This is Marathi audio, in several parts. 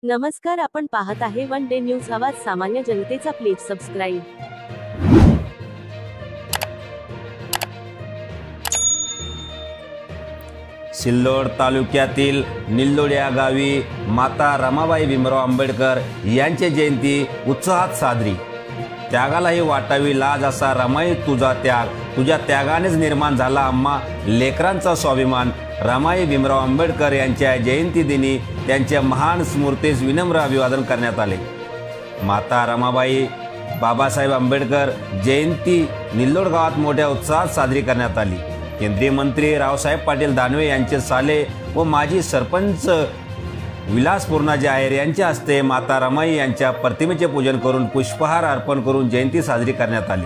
नमस्कार, आपण पाहत आहे वन डे न्यूज आवाज सामान्य जनतेचा. Please subscribe. सिल्लोड तालुक्यातील निल्लोड या गावी माता रमाबाई भीमराव आंबेडकर यांची जयंती उत्साहात साजरी. त्यागालाही वाटावी लाज असा रमाई तुझा त्याग, तुझ्या त्यागानेच निर्माण झाला आम्हा लेकरांचा स्वाभिमान. रमाई भीमराव आंबेडकर यांच्या जयंती दिनी त्यांच्या महान स्मृतीस विनम्र अभिवादन करण्यात आले. माता रमाबाई बाबासाहेब आंबेडकर जयंती निल्लोड गावात मोठ्या उत्साहात साजरी करण्यात आली. केंद्रीय मंत्री रावसाहेब पाटील दानवे यांचे साले व माजी सरपंच विलास पूर्णाजी आहेर यांच्या हस्ते माता रमाई यांच्या प्रतिमेचे पूजन करून पुष्पहार अर्पण करून जयंती साजरी करण्यात आली.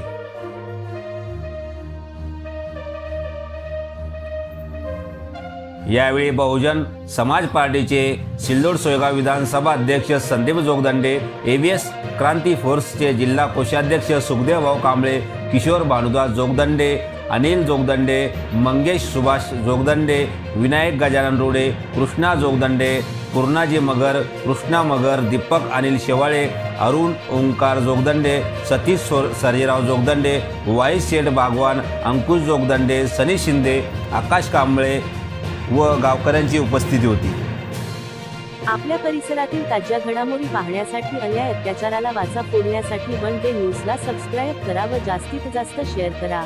यावेळी बहुजन समाज पार्टीचे सिल्लोड सोयगाव विधानसभा अध्यक्ष संदीप जोगदंडे, एबीएस क्रांती फोर्सचे जिल्हा कोषाध्यक्ष सुखदेव भाऊ कांबळे, किशोर भानुदास जोगदंडे, अनिल जोगदंडे, मंगेश सुभाष जोगदंडे, विनायक गजानन रोडे, कृष्णा जोगदंडे, पूर्णाजी मगर, कृष्णा मगर, दीपक अनिल शेवाळे, अरुण ओंकार जोगदंडे, सतीश सर्जेराव जोगदंडे, वाईस शेठ बागवान, अंकुश जोगदंडे, सनी शिंदे, आकाश कांबळे व गावकऱ्यांची उपस्थिती होती. आपल्या परिसरातील ताज्या घडामोडी पाहण्यासाठी, अन्याय अत्याचाराला वाचा फोडण्यासाठी वन डे न्यूजला सबस्क्राईब करा व जास्तीत जास्त शेअर करा.